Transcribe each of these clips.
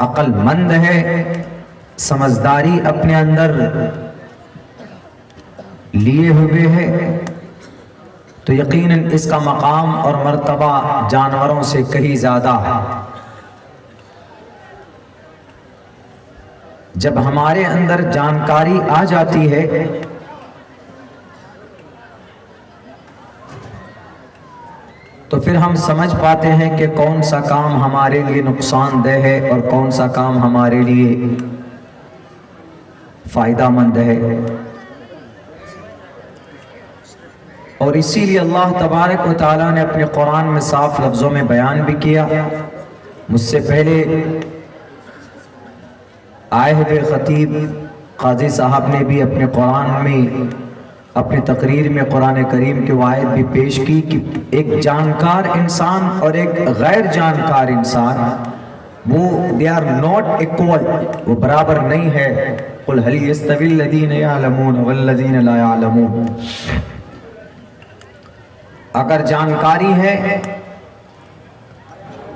عقل مند ہے، سمجھداری اپنے اندر لیے ہوئے ہے، تو یقیناً اس کا مقام اور مرتبہ جانوروں سے کہیں زیادہ ہے۔ جب ہمارے اندر جانکاری آ جاتی ہے تو پھر ہم سمجھ پاتے ہیں کہ کون سا کام ہمارے لیے نقصان دہ ہے اور کون سا کام ہمارے لیے فائدہ مند ہے۔ اور اسی لیے اللہ تبارک و تعالیٰ نے اپنے قرآن میں صاف لفظوں میں بیان بھی کیا۔ مجھ سے پہلے آئے ہوئے خطیب قاضی صاحب نے بھی اپنے قرآن میں اپنی تقریر میں قرآن کریم کی آیت بھی پیش کی کہ ایک جانکار انسان اور ایک غیر جانکار انسان وہ they are not equal، وہ برابر نہیں ہے۔ قُلْ هَلْ يَسْتَوِي الَّذِينَ يَعْلَمُونَ وَالَّذِينَ لَا يَعْلَمُونَ۔ اگر جانکاری ہے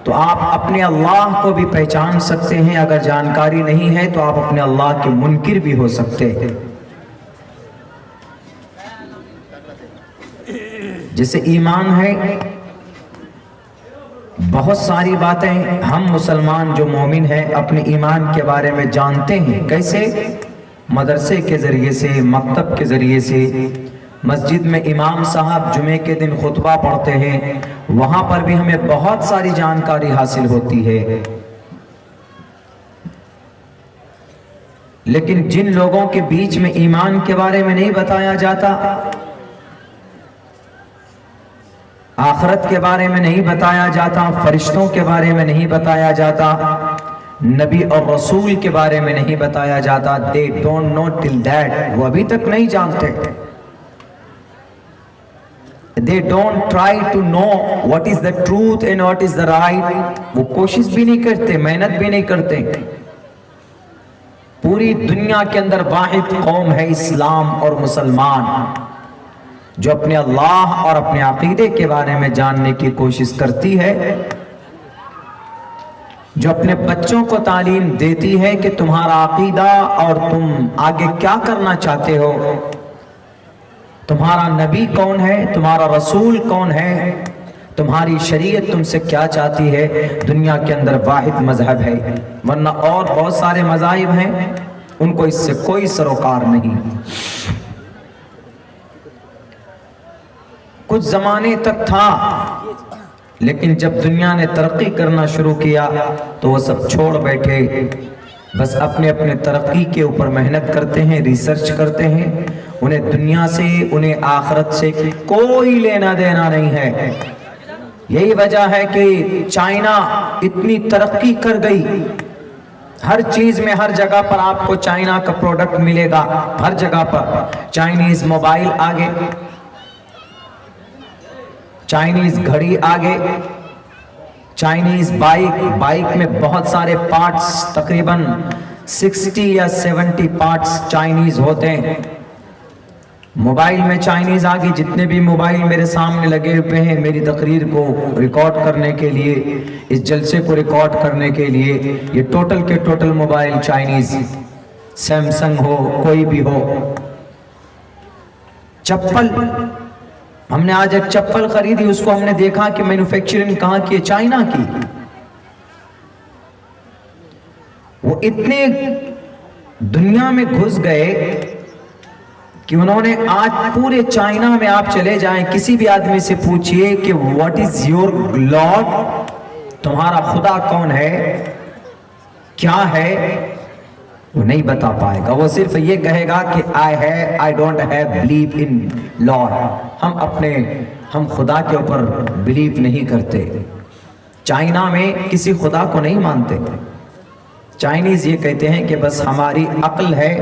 تو آپ اپنے اللہ کو بھی پہچان سکتے ہیں، اگر جانکاری نہیں ہے تو آپ اپنے اللہ کے منکر بھی ہو سکتے ہیں۔ جیسے ایمان ہے، بہت ساری باتیں ہم مسلمان جو مومن ہیں اپنے ایمان کے بارے میں جانتے ہیں۔ کیسے؟ مدرسے کے ذریعے سے، مکتب کے ذریعے سے، مسجد میں امام صاحب جمعے کے دن خطبہ پڑھتے ہیں، وہاں پر بھی ہمیں بہت ساری جانکاری حاصل ہوتی ہے۔ لیکن جن لوگوں کے بیچ میں ایمان کے بارے میں نہیں بتایا جاتا، آخرت کے بارے میں نہیں بتایا جاتا، فرشتوں کے بارے میں نہیں بتایا جاتا، نبی اور رسول کے بارے میں نہیں بتایا جاتا، they don't know till that، وہ ابھی تک نہیں جانتے۔ They don't try to know what is the truth and what is the right، وہ کوشش بھی نہیں کرتے، محنت بھی نہیں کرتے۔ پوری دنیا کے اندر واحد قوم ہے اسلام اور مسلمان، جو اپنے اللہ اور اپنے عقیدے کے بارے میں جاننے کی کوشش کرتی ہے، جو اپنے بچوں کو تعلیم دیتی ہے کہ تمہارا عقیدہ اور تم آگے کیا کرنا چاہتے ہو، تمہارا نبی کون ہے، تمہارا رسول کون ہے، تمہاری شریعت تم سے کیا چاہتی ہے۔ دنیا کے اندر واحد مذہب ہے، ورنہ اور بہت سارے مذاہب ہیں، ان کو اس سے کوئی سروکار نہیں۔ کچھ زمانے تک تھا، لیکن جب دنیا نے ترقی کرنا شروع کیا تو وہ سب چھوڑ بیٹھے، بس اپنے اپنے ترقی کے اوپر محنت کرتے ہیں، ریسرچ کرتے ہیں، انہیں دنیا سے، انہیں آخرت سے کوئی لینا دینا نہیں ہے۔ یہی وجہ ہے کہ چائنا اتنی ترقی کر گئی، ہر چیز میں ہر جگہ پر آپ کو چائنا کا پروڈکٹ ملے گا، ہر جگہ پر چائنیز موبائل آگے، چائنیز گھڑی آگے، چائنیز بائک میں بہت سارے پارٹس، تقریباً 60 یا 70 پارٹس چائنیز ہوتے ہیں۔ موبائل میں چائنیز آگے، جتنے بھی موبائل میرے سامنے لگے ہوئے ہیں میری تقریر کو ریکارڈ کرنے کے لیے، اس جلسے کو ریکارڈ کرنے کے لیے، یہ ٹوٹل کے ٹوٹل موبائل چائنیز، سیمسنگ ہو، کوئی بھی ہو۔ چپل، ہم نے آج ایک چپل خریدی، اس کو ہم نے دیکھا کہ مینوفیکچرنگ کہاں کی ہے، چائنا کی۔ وہ اتنے دنیا میں گھس گئے کہ انہوں نے آج پورے چائنا میں آپ چلے جائیں، کسی بھی آدمی سے پوچھئے کہ what is your Lord، تمہارا خدا کون ہے، کیا ہے، وہ نہیں بتا پائے گا۔ وہ صرف یہ کہے گا کہ I don't have belief in Lord، ہم خدا کے اوپر بلیو نہیں کرتے۔ چائنا میں کسی خدا کو نہیں مانتے۔ چائنیز یہ کہتے ہیں کہ بس ہماری عقل ہے،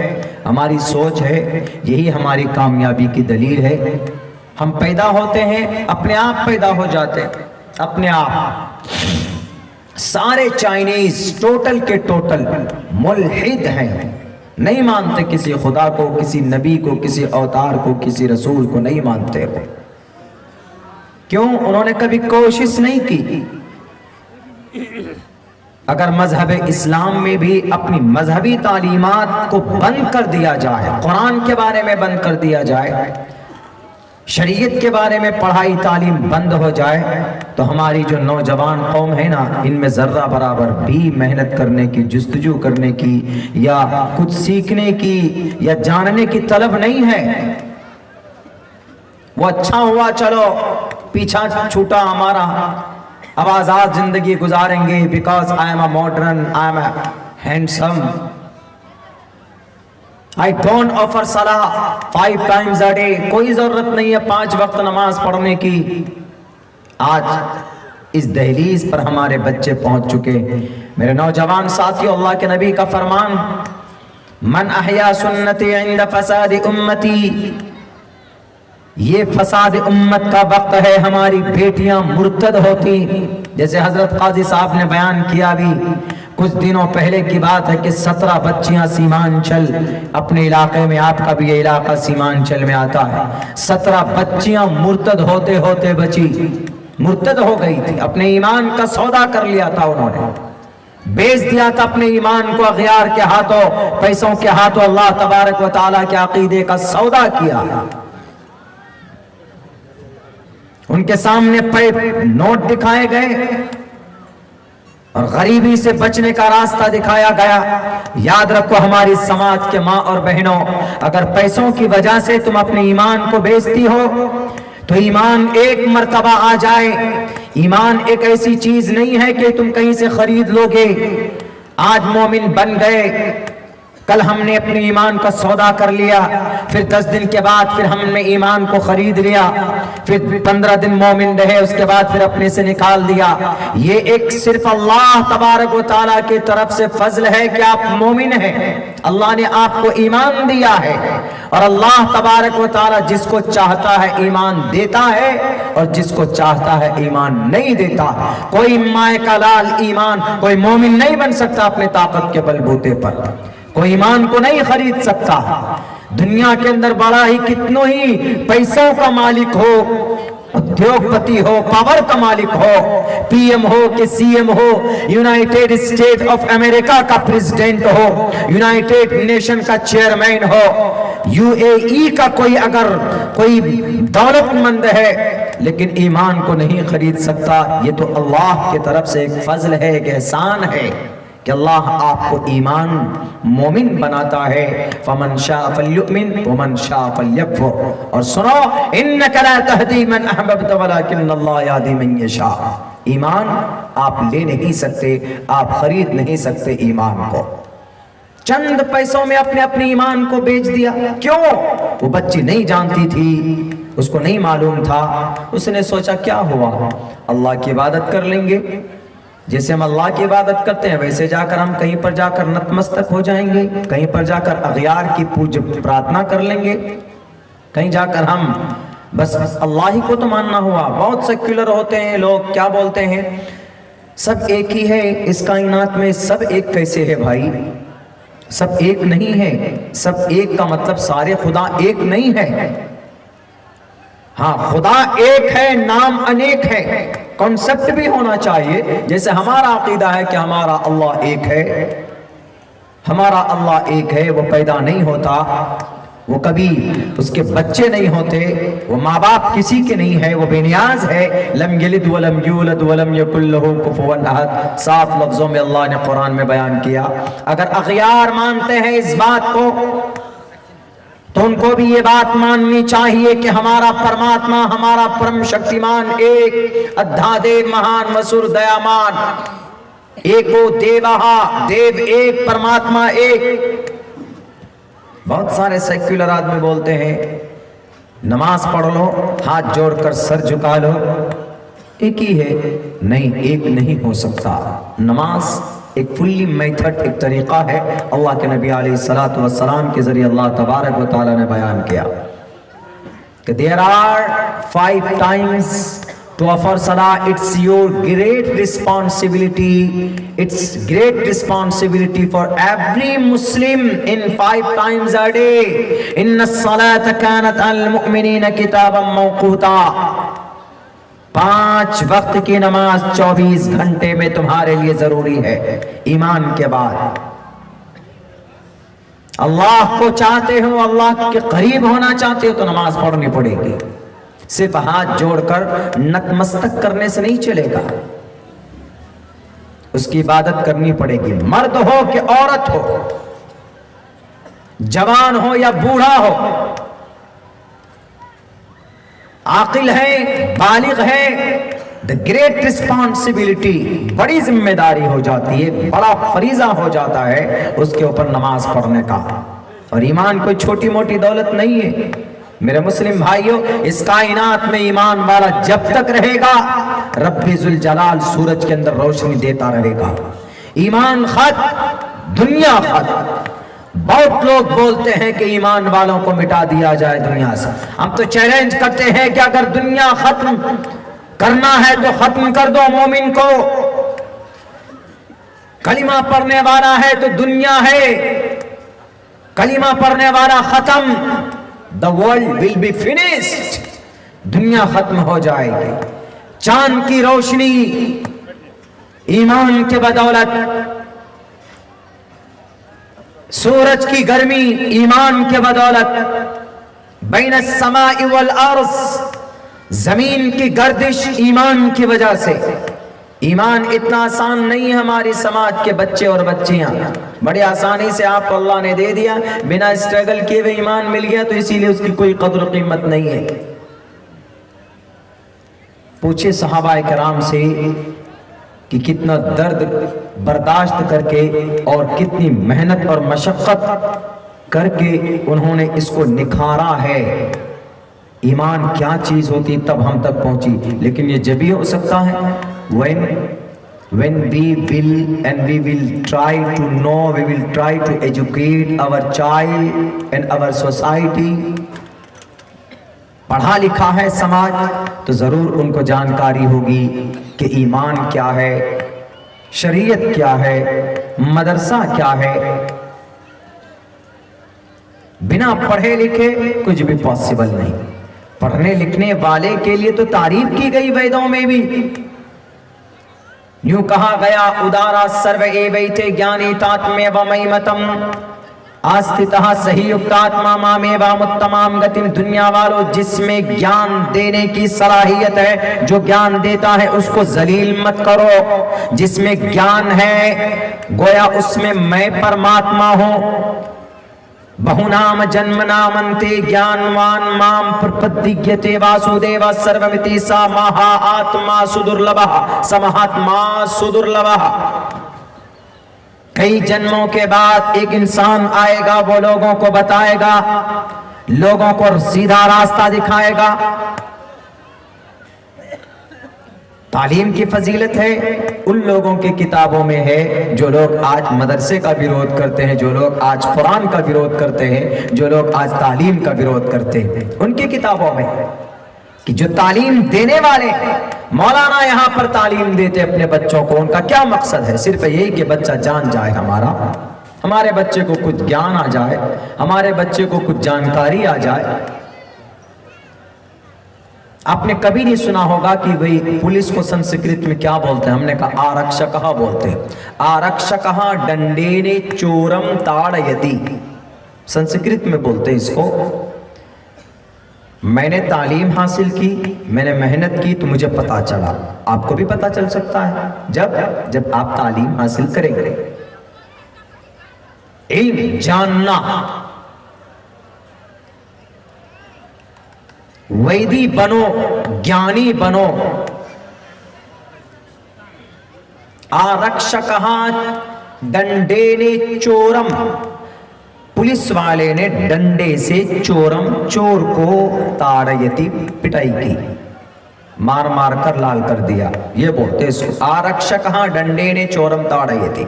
ہماری سوچ ہے، یہی ہماری کامیابی کی دلیل ہے۔ ہم پیدا ہوتے ہیں، اپنے آپ پیدا ہو جاتے ہیں، اپنے آپ۔ سارے چائنیز ٹوٹل کے ٹوٹل ملحد ہیں، نہیں مانتے کسی خدا کو، کسی نبی کو، کسی اوتار کو، کسی رسول کو نہیں مانتے ہو۔ کیوں؟ انہوں نے کبھی کوشش نہیں کی۔ اگر مذہب اسلام میں بھی اپنی مذہبی تعلیمات کو بند کر دیا جائے، قرآن کے بارے میں بند کر دیا جائے، شریعت کے بارے میں پڑھائی تعلیم بند ہو جائے، تو ہماری جو نوجوان قوم ہے نا، ان میں ذرہ برابر بھی محنت کرنے کی، جستجو کرنے کی یا کچھ سیکھنے کی یا جاننے کی طلب نہیں ہے۔ وہ اچھا ہوا چلو پیچھا چھوٹا ہمارا، اب آزاد زندگی گزاریں گے، because I am a modern, I am a handsome, I don't offer salah 5 times a day، کوئی ضرورت نہیں ہے 5 وقت نماز پڑھنے کی۔ آج اس دہلیز پر ہمارے بچے پہنچ چکے۔ میرے نوجوان ساتھیوں، اللہ کے نبی کا فرمان، من احیا سنتی عند فساد امتی، یہ فساد امت کا وقت ہے، ہماری بیٹیاں مرتد ہوتی، جیسے حضرت قاضی صاحب نے بیان کیا بھی کچھ دنوں پہلے کی بات ہے کہ 17 بچیاں سیمانچل، اپنے علاقے میں، آپ کا بھی یہ علاقہ سیمانچل میں آتا ہے، 17 بچیاں مرتد ہوتے ہوتے بچی، مرتد ہو گئی تھی، اپنے ایمان کا سودا کر لیا تھا، انہوں نے بیچ دیا تھا اپنے ایمان کو اغیار کے ہاتھوں، پیسوں کے ہاتھوں، اللہ تبارک و تعالیٰ کے عقیدے کا سودا کیا۔ ان کے سامنے نوٹ دکھائے گئے اور غریبی سے بچنے کا راستہ دکھایا گیا۔ یاد رکھو ہماری سماج کے ماں اور بہنوں، اگر پیسوں کی وجہ سے تم اپنے ایمان کو بیچتی ہو تو ایمان ایک مرتبہ آ جائے۔ ایمان ایک ایسی چیز نہیں ہے کہ تم کہیں سے خرید لو گے۔ آج مومن بن گئے، کل ہم نے اپنے ایمان کا سودا کر لیا، پھر 10 دن کے بعد پھر ہم نے ایمان کو خرید لیا، پھر 15 دن مومن رہے، اس کے بعد پھر اپنے سے نکال دیا۔ یہ ایک صرف اللہ تبارک و تعالیٰ کی طرف سے فضل ہے کہ آپ مومن ہیں، اللہ نے آپ کو ایمان دیا ہے، اور اللہ تبارک و تعالیٰ جس کو چاہتا ہے ایمان دیتا ہے اور جس کو چاہتا ہے ایمان نہیں دیتا۔ کوئی مائے کا لال ایمان، کوئی مومن نہیں بن سکتا اپنے طاقت کے بلبوتے پر، کوئی ایمان کو نہیں خرید سکتا۔ دنیا کے اندر بڑا ہی کتنوں ہی پیسوں کا مالک ہو، ادیوگ پتی ہو، پاور کا مالک ہو، پی ایم ہو کہ سی ایم ہو، یونائٹڈ اسٹیٹ آف امریکہ کا پریزیڈنٹ ہو، یونائٹڈ نیشن کا چیئرمین ہو، یو اے ای کا کوئی اگر کوئی دولت مند ہے لیکن ایمان کو نہیں خرید سکتا، یہ تو اللہ کی طرف سے ایک فضل ہے، ایک احسان ہے کہ اللہ آپ کو ایمان مومن بناتا ہے۔ فمن شاء فلیؤمن ومن شاء فلیکفر۔ اور سنو، انک لا تہدی من احببت ولکن اللہ یہدی من یشاء۔ ایمان آپ لے نہیں سکتے، آپ خرید نہیں سکتے ایمان کو۔ چند پیسوں میں اپنے ایمان کو بیچ دیا۔ کیوں؟ وہ بچی نہیں جانتی تھی، اس کو نہیں معلوم تھا، اس نے سوچا کیا ہوا، اللہ کی عبادت کر لیں گے، جیسے ہم اللہ کی عبادت کرتے ہیں ویسے جا کر ہم کہیں پر جا کر نتمستک ہو جائیں گے، کہیں پر جا کر اغیار کی پوج پرارتھنا کر لیں گے، کہیں جا کر ہم بس اللہ ہی کو تو ماننا ہوا۔ بہت سیکولر ہوتے ہیں لوگ، کیا بولتے ہیں، سب ایک ہی ہے اس کائنات میں۔ سب ایک کیسے ہے بھائی؟ سب ایک نہیں ہے۔ سب ایک کا مطلب سارے خدا ایک نہیں ہے۔ ہاں، خدا ایک ہے، نام انیک ہے، کانسیپٹ بھی ہونا چاہیے۔ جیسے ہمارا عقیدہ ہے کہ ہمارا اللہ ایک ہے، ہمارا اللہ ایک ہے، وہ پیدا نہیں ہوتا، وہ کبھی اس کے بچے نہیں ہوتے، وہ ماں باپ کسی کے نہیں ہے، وہ بے نیاز ہے۔ لم یلد ولم یولد ولم یکن لہ کفوا احد، صاف لفظوں میں اللہ نے قرآن میں بیان کیا۔ اگر اغیار مانتے ہیں اس بات کو تو ان کو بھی یہ بات ماننی چاہیے کہ ہمارا پرماتما، ہمارا پرم شکتیمان ایک، ادھادیو مہان وسور دیامان، ایکو دیوہا، دیو ایک، پرماتما ایک۔ بہت سارے سیکولر آدمی بولتے ہیں نماز پڑھ لو، ہاتھ جوڑ کر سر جھکا لو، ایک ہی ہے۔ نہیں، ایک نہیں ہو سکتا۔ نماز ایک فلی میتھڈ، ایک طریقہ ہے، اللہ کے نبی علیہ السلام کے ذریعے اللہ تبارک و تعالیٰ نے بیان کیا کہ there are 5 times to offer salah. It's your great responsibility. It's great responsibility for every Muslim in 5 times a day. Inna as-salata kanat al-mu'minina kitaban mawquta. 5 وقت کی نماز 24 گھنٹے میں تمہارے لیے ضروری ہے ایمان کے بعد۔ اللہ کو چاہتے ہو، اللہ کے قریب ہونا چاہتے ہو تو نماز پڑھنی پڑے گی۔ صرف ہاتھ جوڑ کر نتمستک کرنے سے نہیں چلے گا، اس کی عبادت کرنی پڑے گی، مرد ہو کہ عورت ہو، جوان ہو یا بوڑھا ہو، عاقل ہے بالغ ہے، the great responsibility، بڑی ذمہ داری ہو جاتی ہے، بڑا فریضہ ہو جاتا ہے اس کے اوپر نماز پڑھنے کا۔ اور ایمان کوئی چھوٹی موٹی دولت نہیں ہے میرے مسلم بھائیوں، اس کائنات میں ایمان والا جب تک رہے گا رب ذوالجلال سورج کے اندر روشنی دیتا رہے گا۔ ایمان خط، دنیا خط۔ بہت لوگ بولتے ہیں کہ ایمان والوں کو مٹا دیا جائے دنیا سے، ہم تو چیلنج کرتے ہیں کہ اگر دنیا ختم کرنا ہے تو ختم کر دو مومن کو، کلمہ پڑھنے والا ہے تو دنیا ہے، کلمہ پڑھنے والا ختم، the world will be finished، دنیا ختم ہو جائے گی۔ چاند کی روشنی ایمان کے بدولت، سورج کی گرمی ایمان کے بدولت، بین السماء والارض، زمین کی گردش ایمان کی وجہ سے۔ ایمان اتنا آسان نہیں ہے، ہماری سماج کے بچے اور بچیاں بڑی آسانی سے آپ کو اللہ نے دے دیا، بنا اسٹرگل کیے ہوئے ایمان مل گیا تو اسی لیے اس کی کوئی قدر و قیمت نہیں ہے۔ پوچھے صحابہ کرام سے کہ کتنا درد برداشت کر کے اور کتنی محنت اور مشقت کر کے انہوں نے اس کو نکھارا ہے، ایمان کیا چیز ہوتی تب ہم تک پہنچی۔ لیکن یہ جب ہی ہو سکتا ہے when we will and we will try to know, we will try to educate our child and our society۔ پڑھا لکھا ہے سماج تو ضرور ان کو جانکاری ہوگی کہ ایمان کیا ہے، شریعت کیا ہے، مدرسہ کیا ہے۔ بنا پڑھے لکھے کچھ بھی پاسبل نہیں۔ پڑھنے لکھنے والے کے لیے تو تعریف کی گئی ویدوں میں بھی، یوں کہا گیا ادارا سرو ایویتے گیانی تاتمے و میمتم آستتہ صحیح یکتاتما مامے و متمام گتم۔ دنیا والو جس میں گیان دینے کی صلاحیت ہے، جو گیان دیتا ہے اس کو ذلیل مت کرو۔ جس میں گیان ہے گویا اس میں میں پرماتما ہوں۔ بہو نام جنم نامنتے گیانوان مام پرپدیگیتے واسودیوا سرومتی سا مہا آتما سدرلبہ سمہاتما سدرلبہ۔ کئی جنموں کے بعد ایک انسان آئے گا، وہ لوگوں کو بتائے گا، لوگوں کو سیدھا راستہ دکھائے گا۔ تعلیم کی فضیلت ہے ان لوگوں کی کتابوں میں ہے جو لوگ آج مدرسے کا ویرودھ کرتے ہیں، جو لوگ آج قرآن کا ویرودھ کرتے ہیں، جو لوگ آج تعلیم کا ویرودھ کرتے ہیں، ان کی کتابوں میں ہے کہ جو تعلیم دینے والے مولانا یہاں پر تعلیم دیتے اپنے بچوں کو، ان کا کیا مقصد ہے؟ صرف یہی کہ بچہ جان جائے، ہمارے بچے کو کچھ گیان آ جائے، ہمارے بچے کو کچھ جانکاری آ جائے۔ آپ نے کبھی نہیں سنا ہوگا کہ بھئی پولیس کو سنسکرت میں کیا بولتے ہیں؟ ہم نے کہا آرکشکہ بولتے ہیں۔ آرکشکہ ڈنڈینے چورم تاڑیتی، سنسکرت میں بولتے ہیں اس کو۔ میں نے تعلیم حاصل کی، میں نے محنت کی تو مجھے پتا چلا، آپ کو بھی پتا چل سکتا ہے جب آپ تعلیم حاصل کریں گے۔ علم جاننا، ویدی بنو، گیانی بنو۔ آرکشکہ ڈنڈینے چورم، پولیس والے نے ڈنڈے سے چور کو تاڑیتی پٹائی کی، مار مار کر لال کر دیا، یہ بولتے اس کو آرکشکہ ڈنڈینے چورم تاڑیتی۔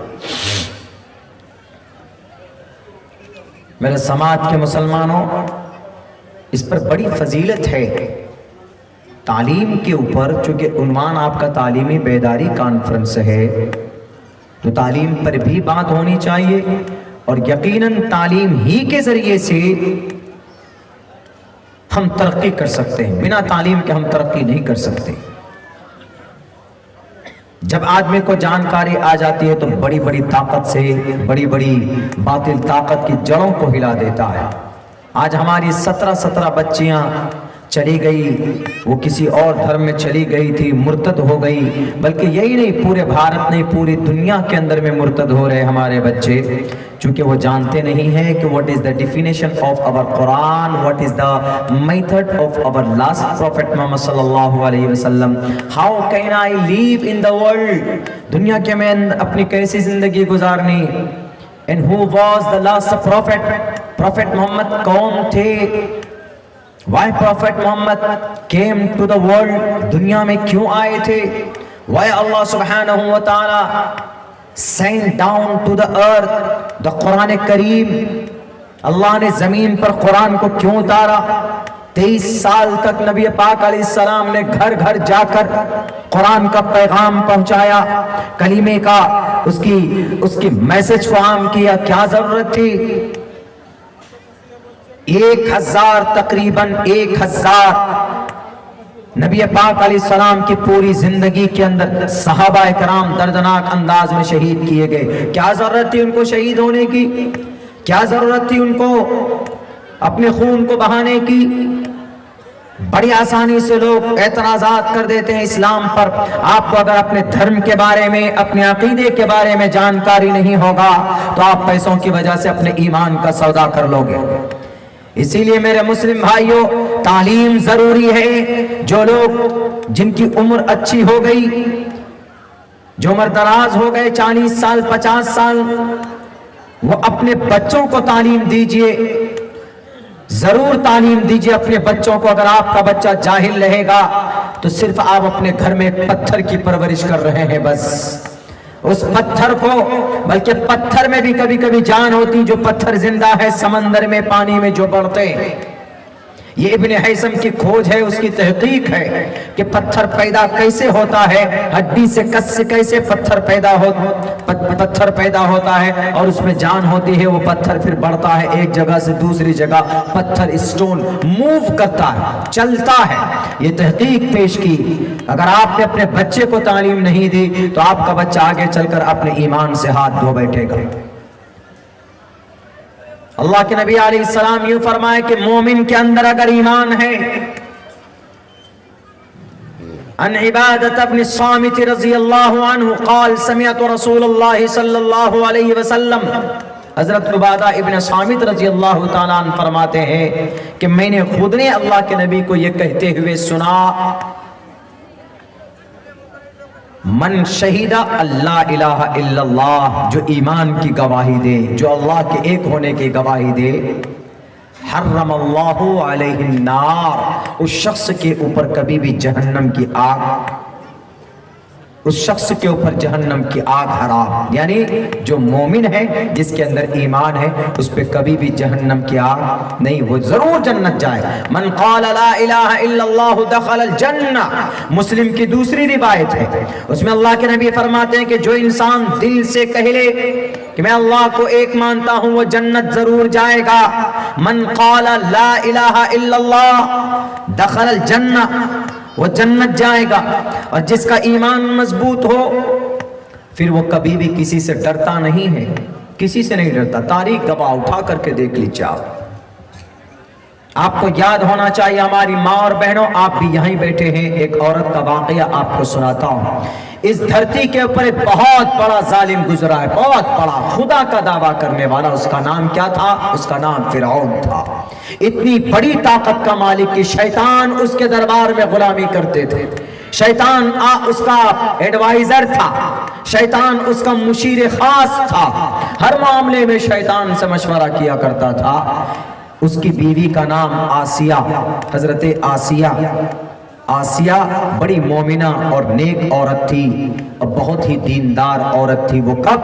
میرے سماج کے مسلمانوں، اس پر بڑی فضیلت ہے تعلیم کے اوپر، چونکہ عنوان آپ کا تعلیمی بیداری کانفرنس ہے تو تعلیم پر بھی بات ہونی چاہیے، اور یقیناً تعلیم ہی کے ذریعے سے ہم ترقی کر سکتے ہیں، بنا تعلیم کے ہم ترقی نہیں کر سکتے۔ جب آدمی کو جانکاری آ جاتی ہے تو بڑی بڑی طاقت سے بڑی بڑی باطل طاقت کی جڑوں کو ہلا دیتا ہے. آج ہماری 17 بچیاں چلی گئی، وہ کسی اور دھرم میں چلی گئی تھی، مرتد ہو گئی. بلکہ یہی نہیں، پورے بھارت نہیں، پوری دنیا کے اندر میں مرتد ہو رہے ہمارے بچے، چونکہ وہ جانتے نہیں ہیں کہ what is the definition of our Quran, what is the method of our last prophet Muhammad صلی اللہ علیہ وسلم. How can I live in the world? دنیا کے میں اپنی کیسی زندگی گزارنی. And who was the last prophet? Prophet محمد کون تھے؟ Why Prophet Muhammad came to the world? دنیا میں کیوں آئے تھے؟ Why Allah subhanahu wa ta'ala sent down to the earth the قرآن کریم؟ اللہ نے زمین پر قرآن کو کیوں اتارا؟ 23 سال تک نبی پاک علیہ السلام نے گھر گھر جا کر قرآن کا پیغام پہنچایا، کلمے کا اس کی میسج کو عام کیا. کیا ضرورت تھی؟ 1000 تقریباً 1000 نبی پاک علیہ السلام کی پوری زندگی کے اندر صحابہ کرام دردناک انداز میں شہید کیے گئے. کیا ضرورت تھی ان کو شہید ہونے کی؟ کیا ضرورت تھی ان کو اپنے خون کو بہانے کی؟ بڑی آسانی سے لوگ اعتراضات کر دیتے ہیں اسلام پر. آپ کو اگر اپنے دھرم کے بارے میں، اپنے عقیدے کے بارے میں جانکاری نہیں ہوگا تو آپ پیسوں کی وجہ سے اپنے ایمان کا سودا کر لو گے. اسی لیے میرے مسلم بھائیوں، تعلیم ضروری ہے. جو لوگ جن کی عمر اچھی ہو گئی، جو عمر دراز ہو گئے 40 سال 50 سال، وہ اپنے بچوں کو تعلیم دیجئے، ضرور تعلیم دیجئے اپنے بچوں کو. اگر آپ کا بچہ جاہل رہے گا تو صرف آپ اپنے گھر میں ایک پتھر کی پرورش کر رہے ہیں بس. اس پتھر کو، بلکہ پتھر میں بھی کبھی کبھی جان ہوتی. جو پتھر زندہ ہے سمندر میں، پانی میں جو بڑھتے ہیں. یہ ابن حیثم کی کھوج ہے، اس کی تحقیق ہے کہ پتھر پیدا کیسے ہوتا ہے، ہڈی سے کس سے کیسے پتھر پیدا ہوتا ہے، اور اس میں جان ہوتی ہے. وہ پتھر پھر بڑھتا ہے ایک جگہ سے دوسری جگہ. پتھر اسٹون موو کرتا ہے، چلتا ہے. یہ تحقیق پیش کی. اگر آپ نے اپنے بچے کو تعلیم نہیں دی تو آپ کا بچہ آگے چل کر اپنے ایمان سے ہاتھ دھو بیٹھے گا. اللہ کے نبی علیہ السلام یوں فرمائے کہ مومن کے اندر اگر ایمان ہے. عن عبادة بن الصامت رضی اللہ عنہ قال سمعت رسول اللہ صلی اللہ علیہ وسلم. حضرت عبادہ ابن صامت رضی اللہ تعالیٰ عنہ فرماتے ہیں کہ میں نے خود نے اللہ کے نبی کو یہ کہتے ہوئے سنا، من شہید اللہ الہ الا اللہ، جو ایمان کی گواہی دے، جو اللہ کے ایک ہونے کی گواہی دے، حرم اللہ علیہ النار، اس شخص کے اوپر کبھی بھی جہنم کی آگ، اس شخص کے اوپر جہنم کی آگ حرام. یعنی جو مومن ہے، جس کے اندر ایمان ہے، اس پہ کبھی بھی جہنم کی آگ نہیں، وہ ضرور جنت جائے. من قال لا الہ الا اللہ دخل الجنہ. مسلم کی دوسری روایت ہے، اس میں اللہ کے نبی فرماتے ہیں کہ جو انسان دل سے کہہ لے کہ میں اللہ کو ایک مانتا ہوں، وہ جنت ضرور جائے گا. من قال لا الہ الا اللہ دخل الجنہ، وہ جنت جائے گا. اور جس کا ایمان مضبوط ہو پھر وہ کبھی بھی کسی سے ڈرتا نہیں ہے، کسی سے نہیں ڈرتا. تاریخ گواہ، اٹھا کر کے دیکھ لیجیے. آپ کو یاد ہونا چاہیے، ہماری ماں اور بہنوں، آپ بھی یہیں بیٹھے ہیں. ایک عورت کا واقعہ آپ کو سناتا ہوں. اس دھرتی کے اوپر ایک بہت بڑا ظالم گزرا ہے، بہت بڑا، خدا کا دعویٰ کرنے والا. اس کا نام کیا تھا؟ اس کا نام فرعون تھا. اتنی بڑی طاقت کا مالک کہ شیطان اس کے دربار میں غلامی کرتے تھے. شیطان اس کا ایڈوائزر تھا، شیطان اس کا مشیر خاص تھا. ہر معاملے میں شیطان سے مشورہ کیا کرتا تھا. اس کی بیوی کا نام آسیہ، حضرت آسیہ بڑی مومنہ اور نیک عورت تھی اور بہت ہی دیندار عورت تھی. وہ کب؟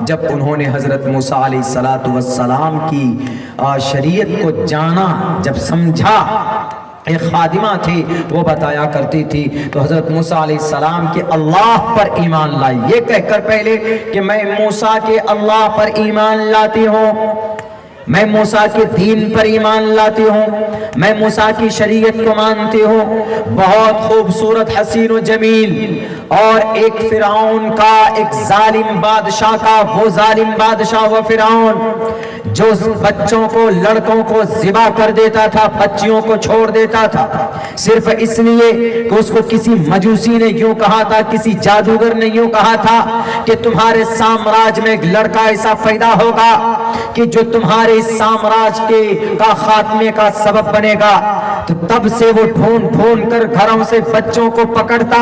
جب انہوں نے حضرت موسیٰ علیہ السلام کی شریعت کو جانا، جب سمجھا. ایک خادمہ تھی، وہ بتایا کرتی تھی. تو حضرت موسیٰ علیہ السلام کے اللہ پر ایمان لائی، یہ کہہ کر پہلے کہ میں موسیٰ کے اللہ پر ایمان لاتی ہوں، میں موسیٰ کے دین پر ایمان لاتی ہوں، میں موسیٰ کی شریعت کو مانتی ہوں، بہت خوبصورت حسین و جمیل، اور ایک فرعون کا، ایک ظالم بادشاہ کا، وہ ظالم بادشاہ وہ فرعون جو بچوں کو، لڑکوں کو ذبح کر دیتا تھا، بچیوں کو چھوڑ دیتا تھا، صرف اس لیے کہ اس کو کسی مجوسی نے یوں کہا تھا، کسی جادوگر نے یوں کہا تھا کہ تمہارے سامراج میں ایک لڑکا ایسا پیدا ہوگا کہ جو تمہارے سامراج کے کا خاتمے کا سبب بنے گا۔ تو تب سے وہ ڈھونڈ ڈھونڈ کر گھروں سے بچوں کو پکڑتا،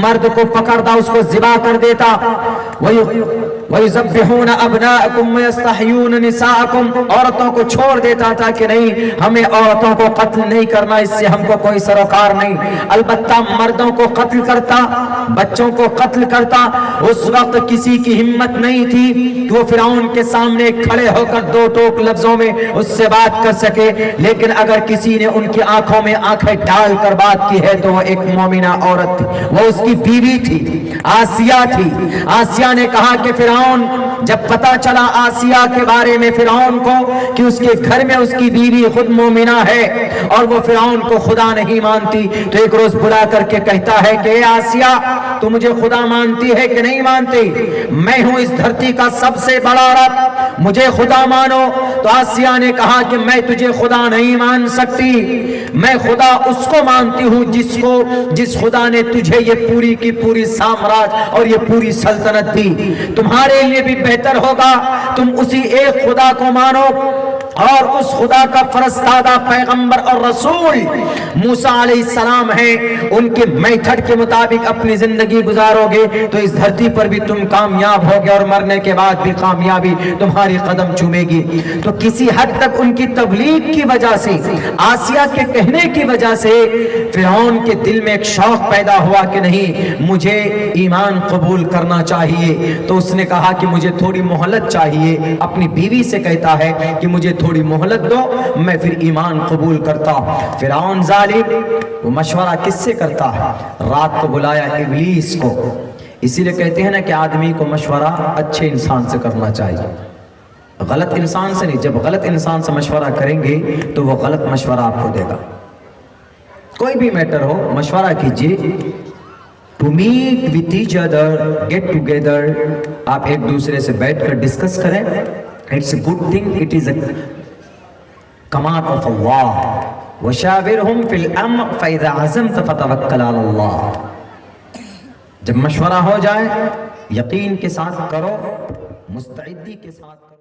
مرد کو پکڑتا، اس کو ذبح کر دیتا۔ وَيُذَبِّحُونَ أَبْنَاءَكُمْ وَيَسْتَحْيُونَ نِسَاءَكُمْ، عورتوں کو چھوڑ دیتا تھا کہ نہیں، ہمیں عورتوں کو قتل نہیں کرنا، اس سے ہم کو کوئی سروکار نہیں، البتہ مردوں کو قتل کرتا، بچوں کو قتل کرتا۔ اس وقت کسی کی ہمت نہیں تھی کہ وہ فرعون کے سامنے کھڑے ہو کر دو ٹوک لفظوں میں اس سے بات کر سکے، لیکن اگر کسی نے ان کی آنکھوں میں آنکھیں ڈال کر بات کی ہے تو وہ ایک مومنہ عورت تھی، وہ اس کی بیوی تھی، آسیہ تھی۔ آسیہ نے کہا کہ فرعون، جب پتا چلا آسیہ کے بارے میں فرعون کو کہ اس کے گھر میں اس کی بیوی خود مومنہ ہے اور وہ فرعون کو خدا نہیں مانتی، تو ایک روز بلا کر کے کہتا ہے کہ اے آسیہ، تو مجھے خدا مانتی ہے کہ نہیں مانتی؟ میں ہوں اس دھرتی کا سب سے بڑا رب، مجھے خدا مانو۔ تو آسیہ نے کہا کہ میں تجھے خدا نہیں مان سکتی، میں خدا اس کو مانتی ہوں جس خدا نے تجھے یہ پوری کی پوری سامراج اور یہ پوری سلطنت دی۔ تمہارے لیے بھی بہتر ہوگا تم اسی ایک خدا کو مانو اور اس خدا کا فرستادہ پیغمبر اور رسول موسیٰ علیہ السلام ہیں، ان کے میتھڈ کے مطابق اپنی زندگی گزارو گے تو اس دھرتی پر بھی تم کامیاب ہوگے اور مرنے کے بعد بھی کامیابی تمہاری قدم چومے گی۔ تو کسی حد تک ان کی تبلیغ کی وجہ سے، آسیہ کے کہنے کی وجہ سے فرعون کے دل میں ایک شوق پیدا ہوا کہ نہیں، مجھے ایمان قبول کرنا چاہیے۔ تو اس نے کہا کہ مجھے تھوڑی مہلت چاہیے، اپنی بیوی سے کہتا ہے کہ مجھے تھوڑی مہلت دو، میں پھر ایمان قبول کرتا۔ فرعون ظالم، وہ مشورہ کس سے کرتا ہے؟ رات کو بلایا ابلیس کو۔ اسی لئے کہتے ہیں نا کہ آدمی کو مشورہ اچھے انسان سے کرنا چاہیے، غلط انسان سے نہیں۔ جب غلط انسان سے مشورہ کریں گے تو وہ غلط مشورہ آپ کو دے گا۔ کوئی بھی میٹر ہو، مشورہ کیجئے، to meet with each other, get together، آپ ایک دوسرے سے بیٹھ کر ڈسکس کریں، it's a good thing، it is a command of Allah۔ وَشَاوِرْهُمْ فِي الْأَمْرِ فَإِذَا عَزَمْتَ فَتَوَكَّلْ عَلَى اللَّهِ۔ جب مشورہ ہو جائے یقین کے ساتھ کرو، مستعدی کے ساتھ کرو۔